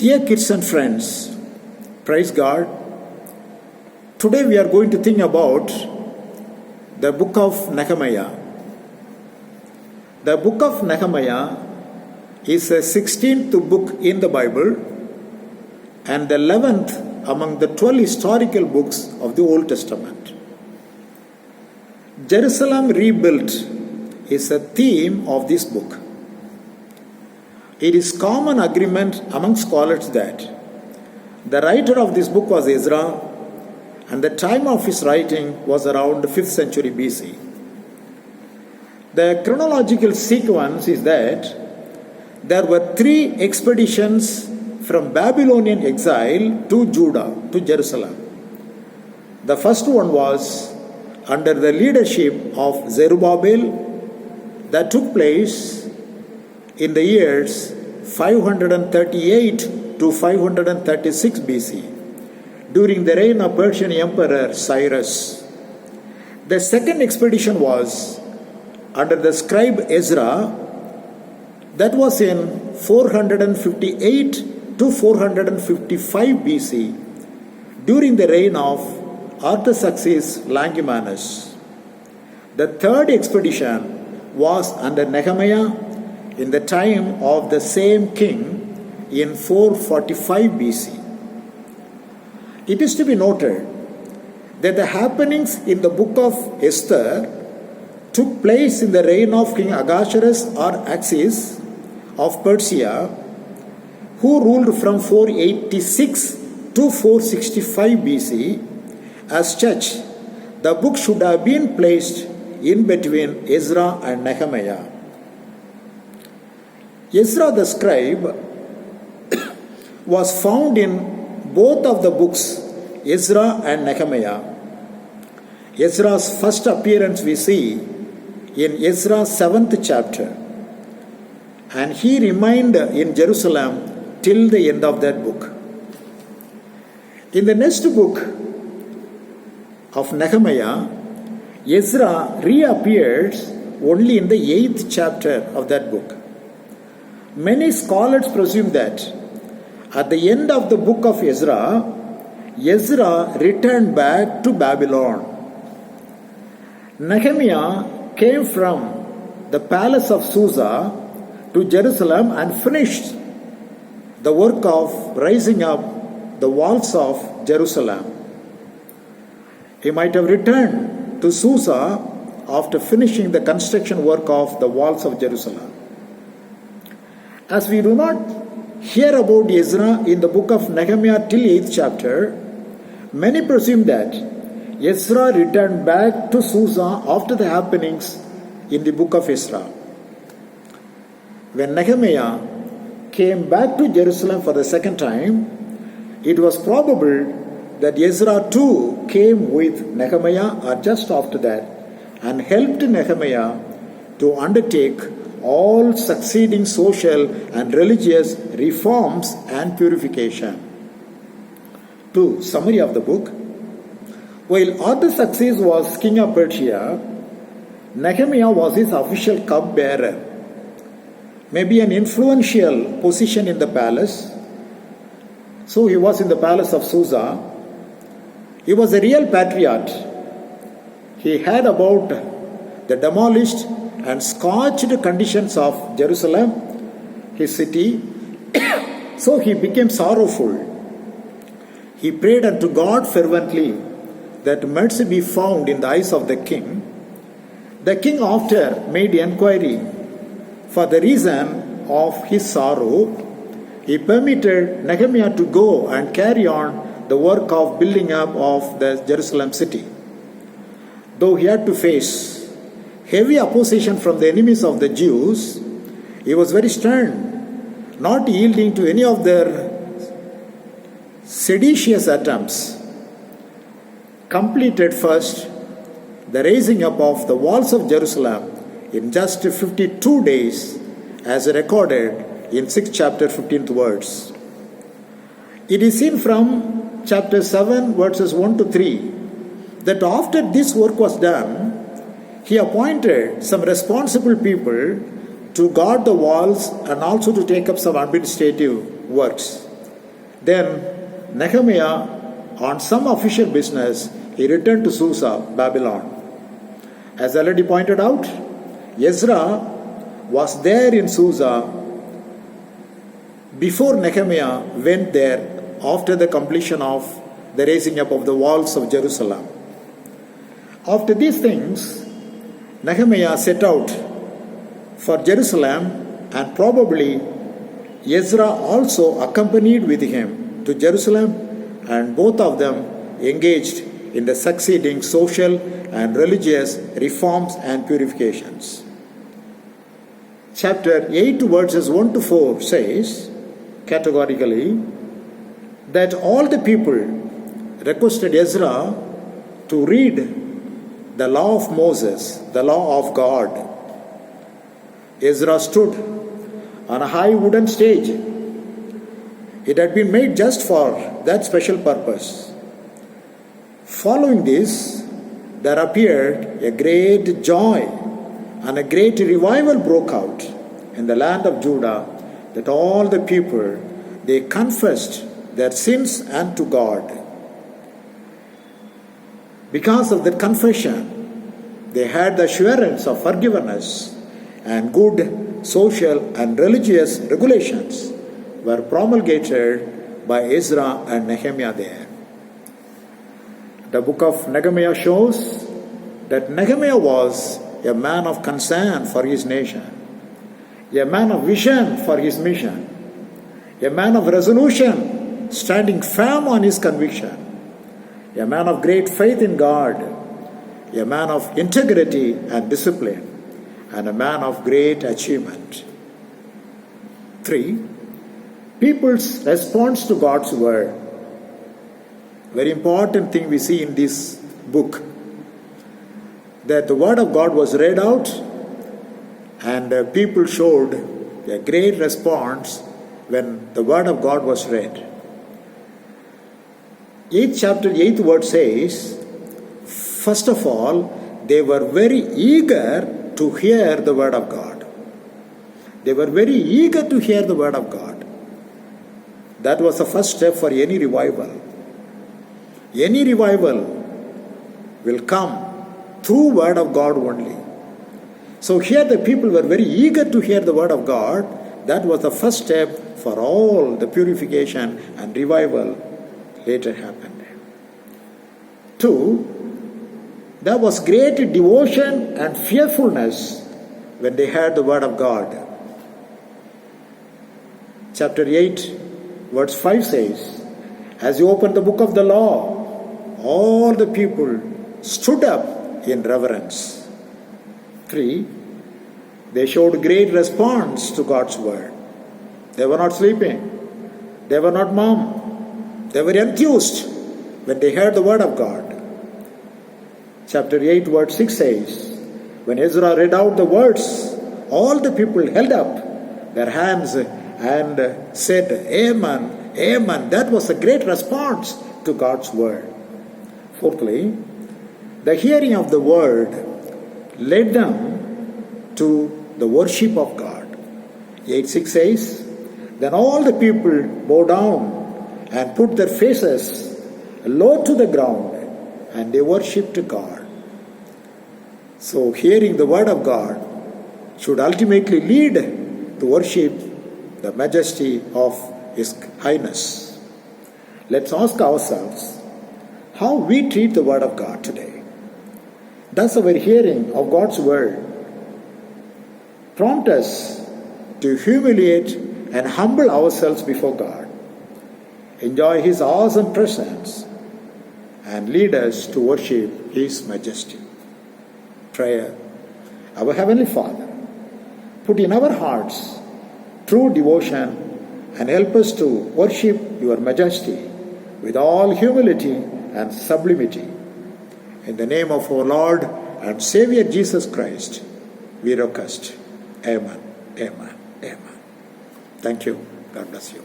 Dear kids and friends, praise God. Today we are going to think about the book of Nehemiah. The book of Nehemiah is the 16th book in the Bible and the 11th among the 12 historical books of the Old Testament. Jerusalem rebuilt is a theme of this book. It is common agreement among scholars that the writer of this book was Ezra, and the time of his writing was around the 5th century BC. The chronological sequence is that there were 3 expeditions from Babylonian exile to Judah, to Jerusalem. The first one was under the leadership of Zerubbabel that took place in the years 538 to 536 BC during the reign of Persian Emperor Cyrus. The second expedition was under the scribe Ezra that was in 458 to 455 BC during the reign of Artaxerxes Longimanus. The third expedition was under Nehemiah in the time of the same king in 445 BC. It is to be noted that the happenings in the book of Esther took place in the reign of King Ahasuerus or Axis of Persia, who ruled from 486 to 465 BC. As such, the book should have been placed in between Ezra and Nehemiah. Ezra the scribe was found in both of the books, Ezra and Nehemiah. Ezra's first appearance we see in Ezra's 7th chapter, and he remained in Jerusalem till the end of that book. In the next book of Nehemiah, Ezra reappears only in the 8th chapter of that book. Many scholars presume that at the end of the book of Ezra, Ezra returned back to Babylon. Nehemiah came from the palace of Susa to Jerusalem and finished the work of raising up the walls of Jerusalem. He might have returned to Susa after finishing the construction work of the walls of Jerusalem. As we do not hear about Ezra in the book of Nehemiah till 8th chapter, many presume that Ezra returned back to Susa after the happenings in the book of Ezra. When Nehemiah came back to Jerusalem for the second time, it was probable that Ezra too came with Nehemiah or just after that and helped Nehemiah to undertake all succeeding social and religious reforms and purification. 2. Summary of the book. While Artaxerxes was king of Persia, Nehemiah was his official cupbearer, maybe an influential position in the palace. So he was in the palace of Susa. He was a real patriot. He heard about the demolished and scorched conditions of Jerusalem, his city. So he became sorrowful. He prayed unto God fervently that mercy be found in the eyes of the king. The king after made inquiry for the reason of his sorrow. He permitted Nehemiah to go and carry on the work of building up of the Jerusalem city. Though he had to face heavy opposition from the enemies of the Jews, he was very stern, not yielding to any of their seditious attempts. Completed first the raising up of the walls of Jerusalem in just 52 days, as recorded in 6th chapter 15th words. It is seen from chapter 7 verses 1 to 3 that after this work was done, he appointed some responsible people to guard the walls and also to take up some administrative works. Then Nehemiah, on some official business, he returned to Susa, Babylon. As already pointed out, Ezra was there in Susa before Nehemiah went there after the completion of the raising up of the walls of Jerusalem. After these things, Nehemiah set out for Jerusalem, and probably Ezra also accompanied with him to Jerusalem, and both of them engaged in the succeeding social and religious reforms and purifications. Chapter 8 verses 1 to 4 says categorically that all the people requested Ezra to read the law of Moses, the law of God. Ezra stood on a high wooden stage. It had been made just for that special purpose. Following this, there appeared a great joy, and a great revival broke out in the land of Judah, that all the people, they confessed their sins unto God. Because of that confession, they had the assurance of forgiveness, and good social and religious regulations were promulgated by Ezra and Nehemiah there. The book of Nehemiah shows that Nehemiah was a man of concern for his nation, a man of vision for his mission, a man of resolution, standing firm on his conviction, a man of great faith in God, a man of integrity and discipline, and a man of great achievement. 3. People's response to God's word. Very important thing we see in this book, that the word of God was read out, and people showed a great response when the word of God was read. 8th chapter, 8th word says, first of all, they were very eager to hear the word of God. They were very eager to hear the word of God. That was the first step for any revival. Any revival will come through word of God only. So here the people were very eager to hear the word of God. That was the first step for all the purification and revival later happened. 2. There was great devotion and fearfulness when they heard the word of God. Chapter 8, verse 5 says, as you opened the book of the law, all the people stood up in reverence. 3. They showed great response to God's word. They were not sleeping. They were not mum. They were enthused when they heard the word of God. Chapter 8, verse 6 says, when Ezra read out the words, all the people held up their hands and said, Amen, Amen. That was a great response to God's word. 4thly, the hearing of the word led them to the worship of God. 8:6 says, then all the people bowed down and put their faces low to the ground, and they worshipped God. So hearing the word of God should ultimately lead to worship the majesty of His Highness. Let's ask ourselves how we treat the word of God today. Does our hearing of God's word prompt us to humiliate and humble ourselves before God, enjoy His awesome presence, and lead us to worship His majesty? Prayer. Our Heavenly Father, put in our hearts true devotion and help us to worship Your majesty with all humility and sublimity. In the name of our Lord and Savior Jesus Christ, we request. Amen. Amen. Amen. Thank you. God bless you.